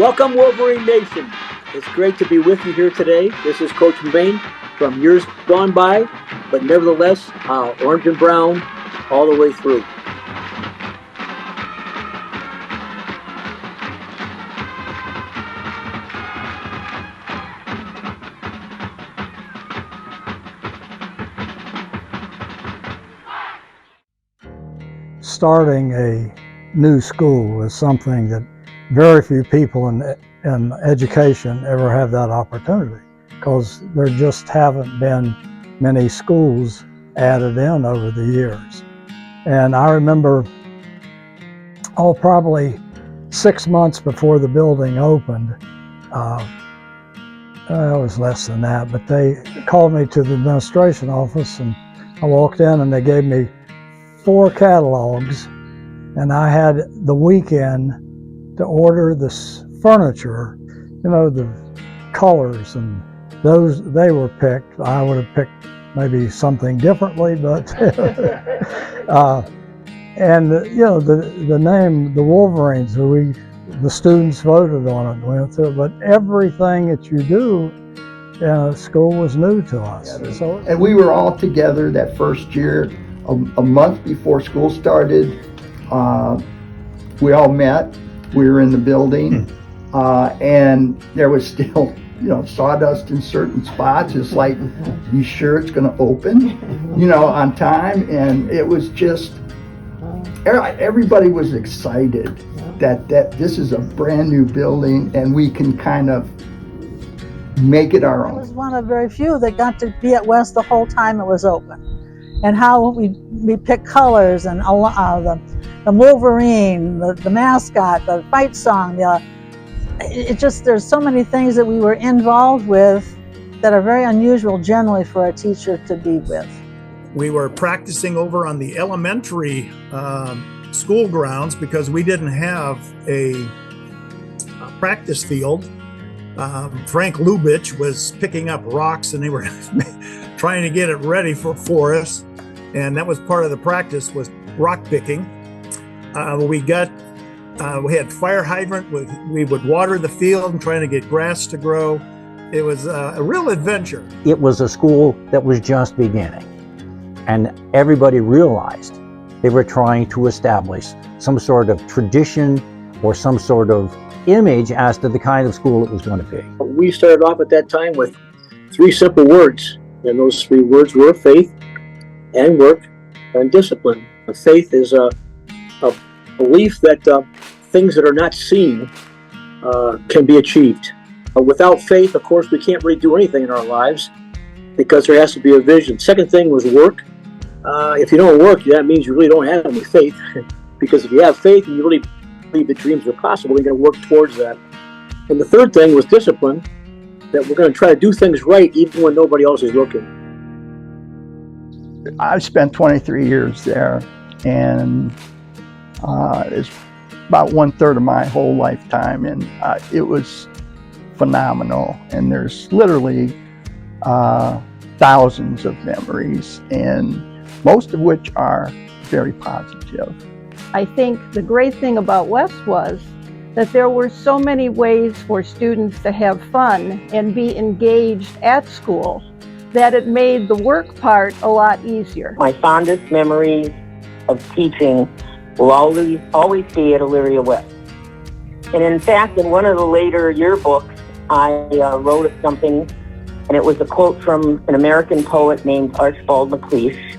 Welcome, Wolverine Nation. It's great to be with you here today. This is Coach Maine from years gone by, but nevertheless, orange and brown all the way through. Starting a new school is something that very few people in education ever have that opportunity, because there just haven't been many schools added in over the years. And I remember, probably 6 months before the building opened, it was less than that, but they called me to the administration office, and I walked in and they gave me 4 catalogs, and I had the weekend to order this furniture, the colors, and those, they were picked. I would have picked maybe something differently, but and the name, the Wolverines, the students voted on it and went through it, but everything that you do in school was new to us. And we were all together that first year, a month before school started. We all met. We were in the building, and there was still, sawdust in certain spots. It's like, you sure it's going to open, on time? And it was just, everybody was excited that this is a brand new building and we can kind of make it our own. I was one of very few that got to be at West the whole time it was open. And how we pick colors, and the Wolverine, the mascot, the fight song, there's so many things that we were involved with that are very unusual generally for a teacher to be with. We were practicing over on the elementary school grounds because we didn't have a practice field. Frank Lubitsch was picking up rocks, and they were trying to get it ready for us. And that was part of the practice, was rock picking. We had fire hydrant. We would water the field and trying to get grass to grow. It was a real adventure. It was a school that was just beginning, and everybody realized they were trying to establish some sort of tradition or some sort of image as to the kind of school it was going to be. We started off at that time with 3 simple words, and those 3 words were faith and work and discipline. Faith is a belief that things that are not seen can be achieved. Without faith, of course, we can't really do anything in our lives because there has to be a vision. Second thing was work. If you don't work, that means you really don't have any faith, because if you have faith and you really believe that dreams are possible, you're going to work towards that. And the third thing was discipline, that we're going to try to do things right even when nobody else is looking. I've spent 23 years there, and it's about 1/3 of my whole lifetime, and it was phenomenal. And there's literally thousands of memories, and most of which are very positive. I think the great thing about West was that there were so many ways for students to have fun and be engaged at school that it made the work part a lot easier. My fondest memories of teaching will always be at Elyria West. And in fact, in one of the later yearbooks, I wrote something, and it was a quote from an American poet named Archibald MacLeish.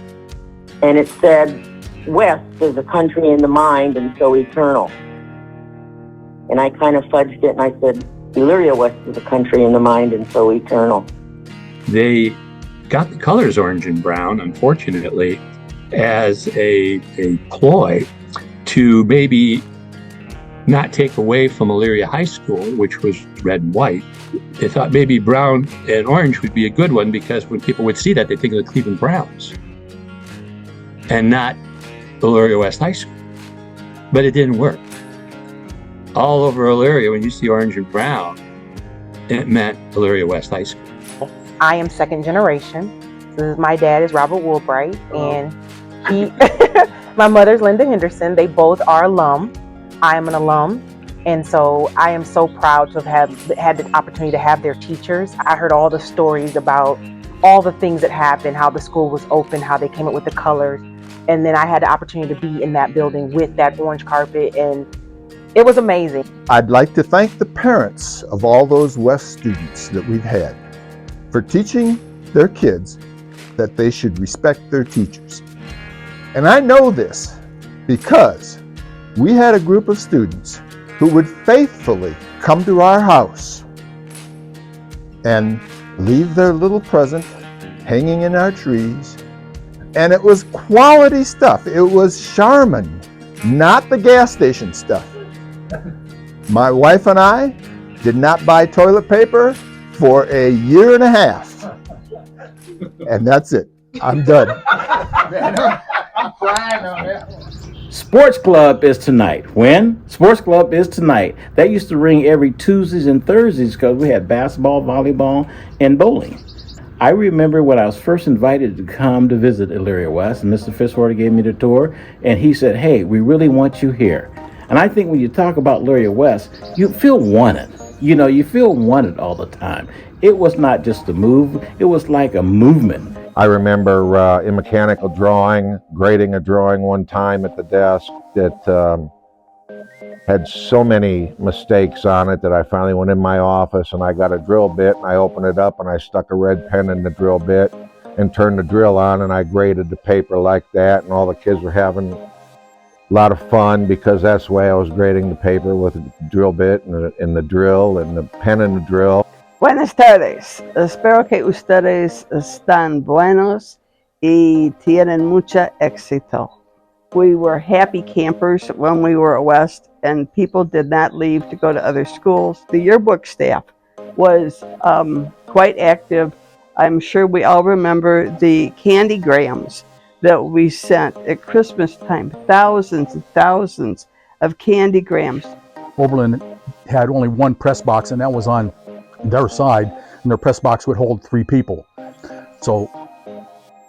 And it said, "West is a country in the mind and so eternal." And I kind of fudged it and I said, Elyria West is a country in the mind and so eternal. They got the colors orange and brown, unfortunately, as a ploy to maybe not take away from Elyria High School, which was red and white. They thought maybe brown and orange would be a good one, because when people would see that, they'd think of the Cleveland Browns and not Elyria West High School. But it didn't work. All over Elyria, when you see orange and brown, it meant Elyria West High School. I am second generation. My dad is Robert Woolbright, and my mother's Linda Henderson. They both are alum. I am an alum. And so I am so proud to have had the opportunity to have their teachers. I heard all the stories about all the things that happened, how the school was open, how they came up with the colors. And then I had the opportunity to be in that building with that orange carpet, and it was amazing. I'd like to thank the parents of all those West students that we've had for teaching their kids that they should respect their teachers. And I know this because we had a group of students who would faithfully come to our house and leave their little present hanging in our trees. And it was quality stuff. It was Charmin, not the gas station stuff. My wife and I did not buy toilet paper for a year and a half. And that's it. I'm done. I'm crying on that. Sports Club is tonight. When? Sports Club is tonight. That used to ring every Tuesdays and Thursdays because we had basketball, volleyball, and bowling. I remember when I was first invited to come to visit Elyria West, and Mr. Fitzwater gave me the tour, and he said, "Hey, we really want you here." And I think when you talk about Elyria West, you feel wanted. You know, you feel wanted all the time. It was not just a move, it was like a movement. I remember in mechanical drawing, grading a drawing one time at the desk that had so many mistakes on it that I finally went in my office and I got a drill bit and I opened it up and I stuck a red pen in the drill bit and turned the drill on and I graded the paper like that, and all the kids were having a lot of fun because that's the way I was grading the paper, with a drill bit and the drill and the pen and the drill. Buenas tardes. Espero que ustedes están buenos y tienen mucho éxito. We were happy campers when we were at West, and people did not leave to go to other schools. The yearbook staff was quite active. I'm sure we all remember the candygrams that we sent at Christmas time. Thousands and thousands of candygrams. Oberlin had only one press box, and that was on their side, and their press box would hold 3 people. So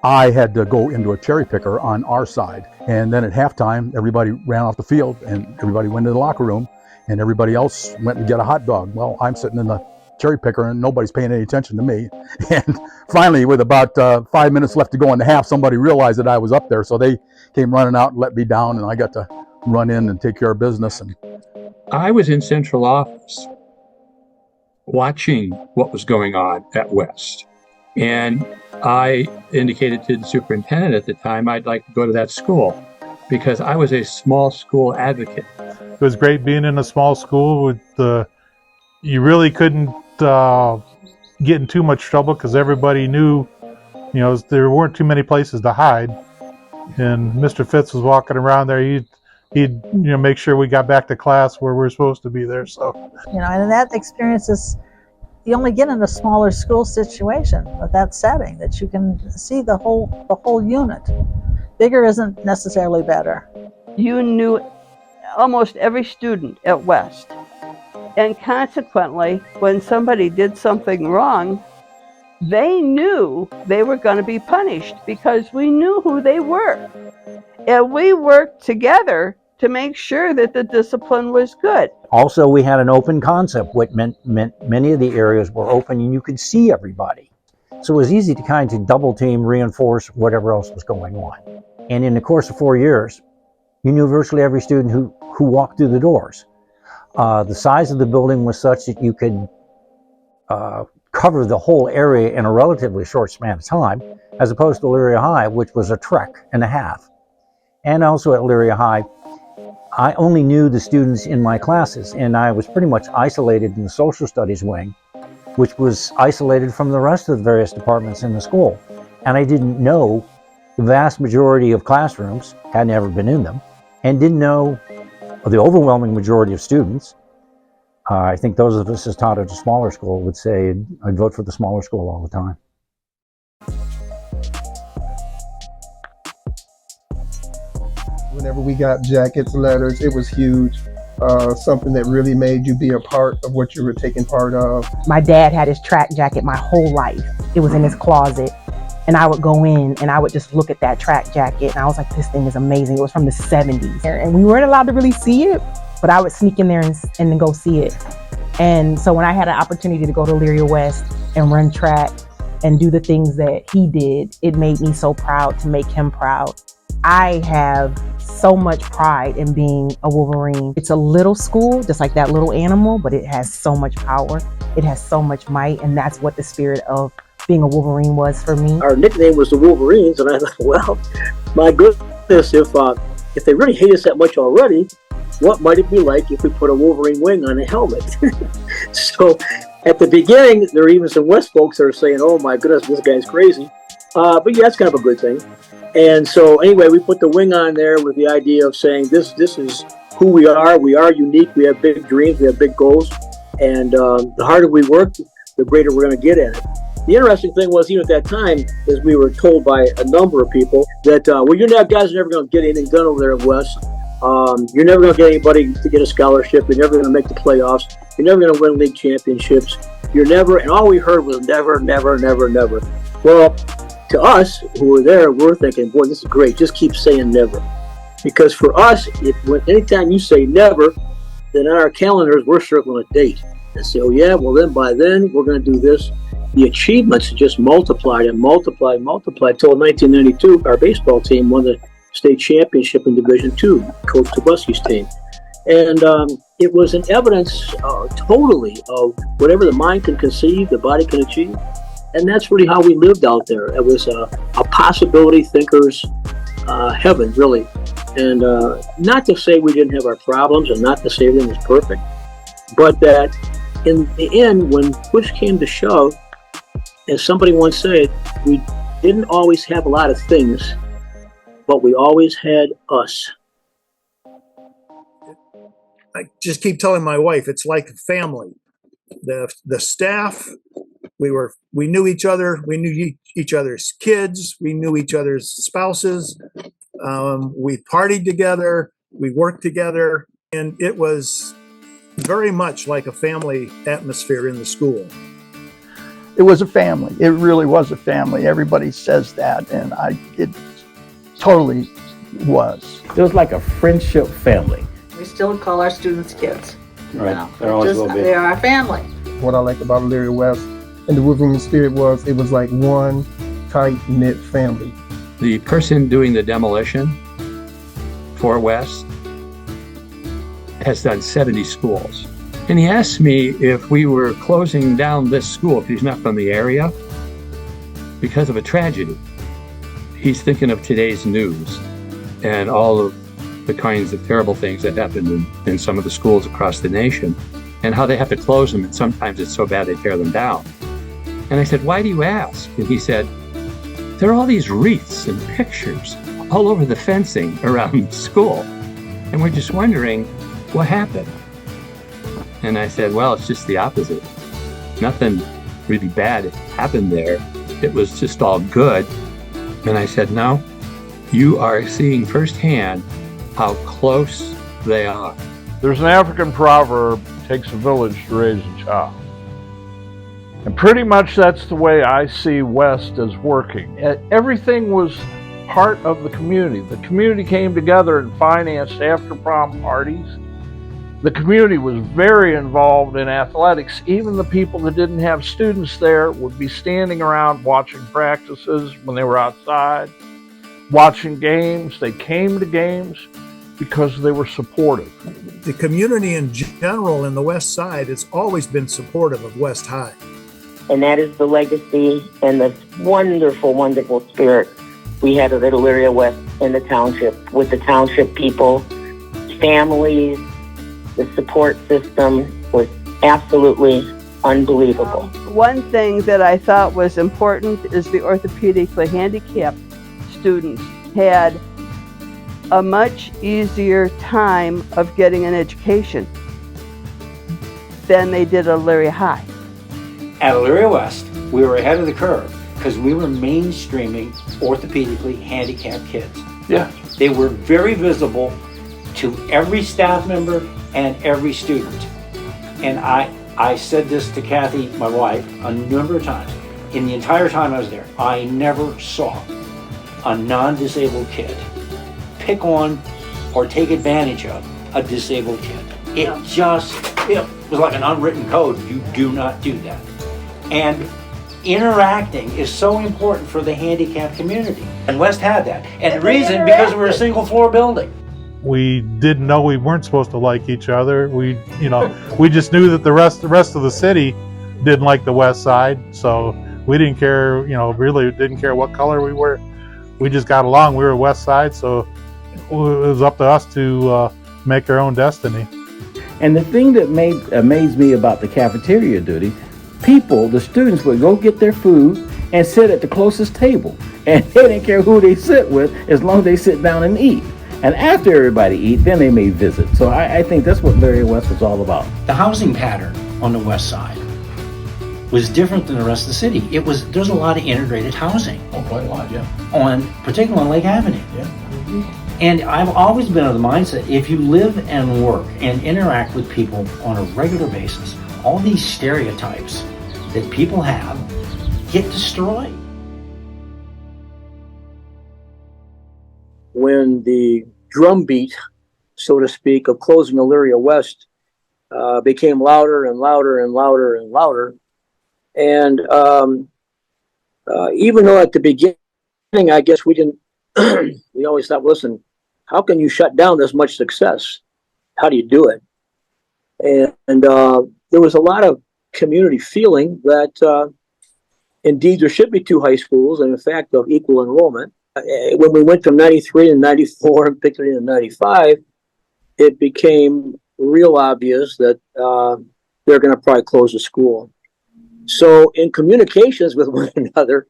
I had to go into a cherry picker on our side. And then at halftime, everybody ran off the field and everybody went to the locker room and everybody else went and get a hot dog. Well, I'm sitting in the cherry picker and nobody's paying any attention to me. And finally, with about 5 minutes left to go in the half, somebody realized that I was up there. So they came running out and let me down, and I got to run in and take care of business. And I was in central office watching what was going on at West. And I indicated to the superintendent at the time I'd like to go to that school because I was a small school advocate. It was great being in a small school with you really couldn't get in too much trouble because everybody knew, you know, there weren't too many places to hide. And Mr. Fitz was walking around there. He'd make sure we got back to class where we're supposed to be there. So, and that experience is, you only get in a smaller school situation with that setting, that you can see the whole unit. Bigger isn't necessarily better. You knew almost every student at West. And consequently, when somebody did something wrong, they knew they were going to be punished because we knew who they were. And we worked together to make sure that the discipline was good. Also, we had an open concept, which meant many of the areas were open and you could see everybody. So it was easy to kind of double team, reinforce whatever else was going on. And in the course of 4 years, you knew virtually every student who walked through the doors. The size of the building was such that you could cover the whole area in a relatively short span of time, as opposed to Elyria High, which was a trek and a half. And also at Elyria High, I only knew the students in my classes, and I was pretty much isolated in the social studies wing, which was isolated from the rest of the various departments in the school. And I didn't know the vast majority of classrooms, had never been in them, and didn't know the overwhelming majority of students. I think those of us who taught at a smaller school would say I'd vote for the smaller school all the time. Whenever we got jackets, letters, it was huge. Something that really made you be a part of what you were taking part of. My dad had his track jacket my whole life. It was in his closet. And I would go in and I would just look at that track jacket and I was like, this thing is amazing. It was from the 70s. And we weren't allowed to really see it, but I would sneak in there and then go see it. And so when I had an opportunity to go to Elyria West and run track and do the things that he did, it made me so proud to make him proud. I have so much pride in being a Wolverine. It's a little school, just like that little animal, but it has so much power. It has so much might, and that's what the spirit of being a Wolverine was for me. Our nickname was the Wolverines, and I thought, well, my goodness, if they really hate us that much already, what might it be like if we put a Wolverine wing on a helmet? So at the beginning, there were even some West folks that are saying, oh my goodness, this guy's crazy. But yeah, it's kind of a good thing. And so anyway, we put the wing on there with the idea of saying this is who we are. We are unique. We have big dreams. We have big goals. And the harder we work, the greater we're going to get at it. The interesting thing was, even at that time, is we were told by a number of people that, well, you guys are never going to get anything done over there at West. You're never going to get anybody to get a scholarship. You're never going to make the playoffs. You're never going to win league championships. You're never, and all we heard was never, never, never, never. Well, to us who were there, we're thinking, boy, this is great. Just keep saying never. Because for us, anytime you say never, then on our calendars, we're circling a date. And say, oh yeah, well then by then, we're going to do this. The achievements just multiplied and multiplied and multiplied until 1992, our baseball team won the state championship in Division II, Coach Tobuski's team. And it was an evidence totally of whatever the mind can conceive, the body can achieve. And that's really how we lived out there. It was a possibility thinker's heaven, really. And not to say we didn't have our problems and not to say everything was perfect, but that in the end, when push came to shove, as somebody once said, we didn't always have a lot of things, but we always had us. I just keep telling my wife, it's like family. The staff, we knew each other. We knew each other's kids. We knew each other's spouses. We partied together. We worked together. And it was very much like a family atmosphere in the school. It was a family. It really was a family. Everybody says that, and it totally was. It was like a friendship family. We still call our students kids. Right. There always will be. They're our family. What I like about Elyria West and the Wolverine spirit was, it was like one tight-knit family. The person doing the demolition for West has done 70 schools. And he asked me if we were closing down this school, if he's not from the area, because of a tragedy. He's thinking of today's news and all of the kinds of terrible things that happen in some of the schools across the nation and how they have to close them, and sometimes it's so bad they tear them down. And I said, why do you ask? And he said, there are all these wreaths and pictures all over the fencing around the school. And we're just wondering what happened. And I said, well, it's just the opposite. Nothing really bad happened there. It was just all good. And I said, no, you are seeing firsthand how close they are. There's an African proverb, it takes a village to raise a child. And pretty much that's the way I see West as working. Everything was part of the community. The community came together and financed after-prom parties. The community was very involved in athletics. Even the people that didn't have students there would be standing around watching practices when they were outside, watching games. They came to games because they were supportive. The community in general in the West Side has always been supportive of West High. And that is the legacy and the wonderful, wonderful spirit we had at Elyria West in the township, with the township people, families. The support system was absolutely unbelievable. One thing that I thought was important is the orthopedically handicapped students had a much easier time of getting an education than they did at Elyria High. At Elyria West, we were ahead of the curve because we were mainstreaming orthopedically handicapped kids. Yeah. They were very visible to every staff member and every student. And I said this to Kathy, my wife, a number of times. In the entire time I was there, I never saw a non-disabled kid pick on or take advantage of a disabled kid. It was like an unwritten code. You do not do that. And interacting is so important for the handicapped community. And West had that. And the reason, because we're a single floor building. We didn't know we weren't supposed to like each other. We just knew that the rest of the city didn't like the West Side. So we didn't care, really didn't care what color we were. We just got along. We were West Side, so it was up to us to make our own destiny. And the thing that amazed me about the cafeteria duty, the students would go get their food and sit at the closest table. And they didn't care who they sit with as long as they sit down and eat. And after everybody eat, then they may visit. So I think that's what Elyria West was all about. The housing pattern on the West Side was different than the rest of the city. There's a lot of integrated housing. Oh, quite a lot, yeah. Particularly on Lake Avenue. Yeah. Mm-hmm. And I've always been of the mindset, if you live and work and interact with people on a regular basis, all these stereotypes that people have get destroyed. When the drumbeat, so to speak, of closing Elyria West became louder and louder and louder and louder. And even though at the beginning, I guess we didn't, we always thought, listen, how can you shut down this much success? How do you do it? And there was a lot of community feeling that indeed there should be two high schools, and in fact of equal enrollment. When we went from 93 and 94 and particularly in 95, it became real obvious that they're going to probably close the school. So in communications with one another,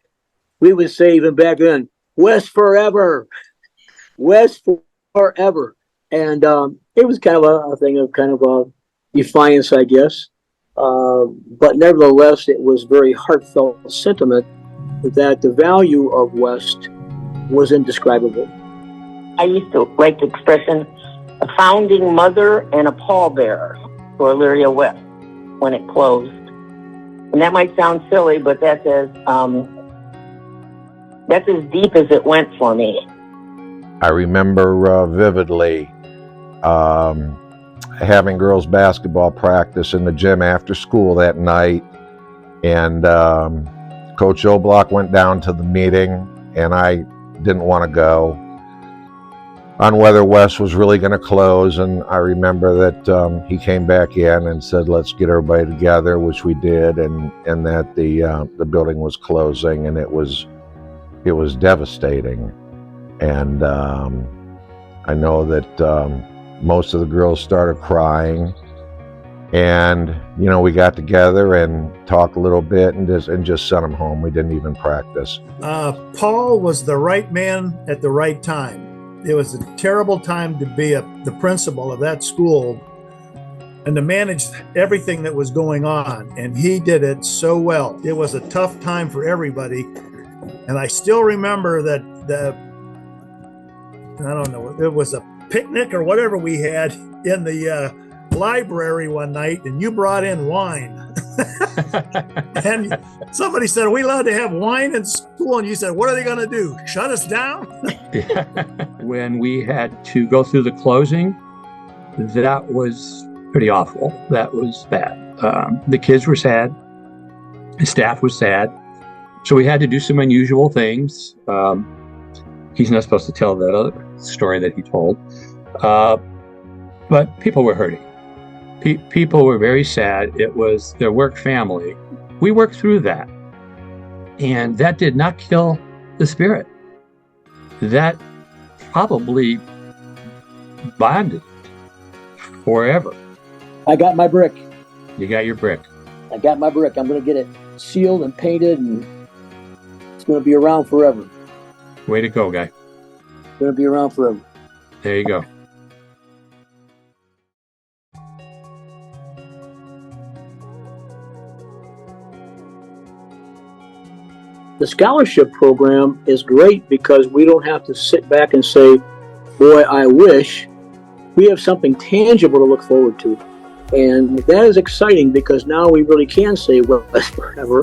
we would say even back then, West forever, West forever. And it was kind of a thing of kind of a defiance, I guess. But nevertheless, it was very heartfelt sentiment that the value of West was indescribable. I used to like the expression, a founding mother and a pallbearer for Elyria West when it closed. And that might sound silly, but that's as deep as it went for me. I remember vividly having girls basketball practice in the gym after school that night, and Coach O'Block went down to the meeting, and I didn't want to go, on whether West was really going to close. And I remember that he came back in and said, let's get everybody together, which we did, and that the building was closing, and it was devastating. And I know that most of the girls started crying, and we got together and talked a little bit and just sent them home. We didn't even practice. Paul was the right man at the right time. It was a terrible time to be the principal of that school and to manage everything that was going on, and he did it so well. It was a tough time for everybody, and I still remember that it was a picnic or whatever we had in the library one night, and you brought in wine. And somebody said, are we allowed to have wine in school? And you said, what are they going to do? Shut us down? When we had to go through the closing, that was pretty awful. That was bad. The kids were sad. The staff was sad. So we had to do some unusual things. He's not supposed to tell that other story that he told. But people were hurting. People were very sad. It was their work family. We worked through that. And that did not kill the spirit. That probably bonded forever. I got my brick. You got your brick. I got my brick. I'm going to get it sealed and painted, and it's going to be around forever. Way to go, guy. It's going to be around forever. There you go. The scholarship program is great because we don't have to sit back and say, boy, I wish. We have something tangible to look forward to. And that is exciting because now we really can say West forever,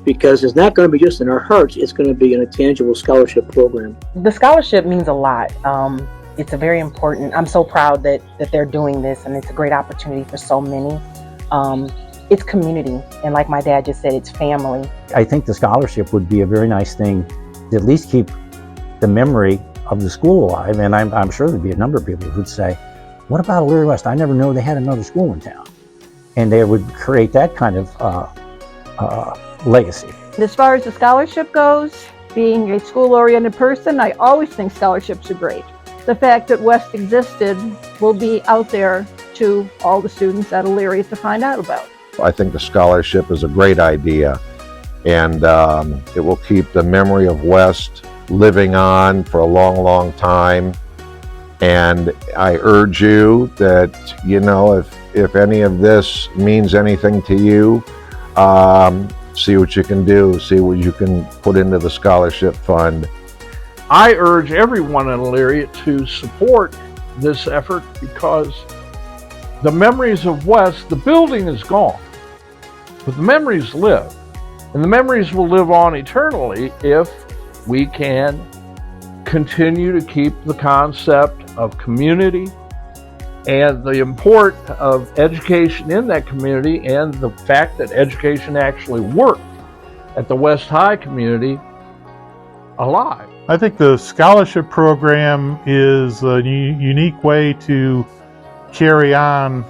because it's not going to be just in our hearts, it's going to be in a tangible scholarship program. The scholarship means a lot. it's a very important, I'm so proud that they're doing this, and it's a great opportunity for so many. It's community, and like my dad just said, it's family. I think the scholarship would be a very nice thing to at least keep the memory of the school alive, and I'm sure there'd be a number of people who'd say, what about Elyria West? I never knew they had another school in town. And they would create that kind of legacy. As far as the scholarship goes, being a school-oriented person, I always think scholarships are great. The fact that West existed will be out there to all the students at Elyria to find out about. I think the scholarship is a great idea, and it will keep the memory of West living on for a long, long time. And I urge you that, you know, if any of this means anything to you, see what you can do, see what you can put into the scholarship fund. I urge everyone in Elyria to support this effort, because the memories of West, the building is gone, but the memories live. And the memories will live on eternally if we can continue to keep the concept of community and the import of education in that community, and the fact that education actually worked at the West High community alive. I think the scholarship program is a unique way to carry on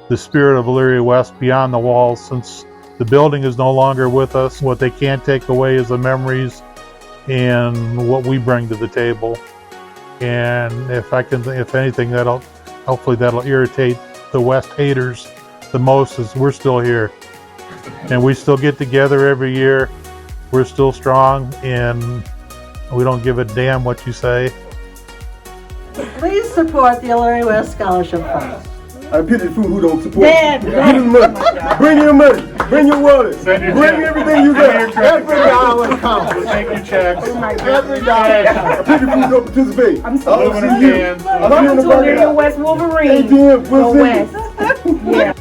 the spirit of Elyria West beyond the walls, since the building is no longer with us. What they can't take away is the memories and what we bring to the table. And if anything, hopefully that'll irritate the West haters the most, as we're still here. And we still get together every year. We're still strong, and we don't give a damn what you say. Please support the Elyria West Scholarship Fund. I pity the fool who don't support Dad, you. Bring your money. Bring your money. Bring your wallet. Bring everything you got. Every dollar counts. Take your checks. Every dollar counts. I pity the fool who don't participate. I'm so I'll see you. Welcome to Elyria West Wolverine. ATM, Go West. Yeah.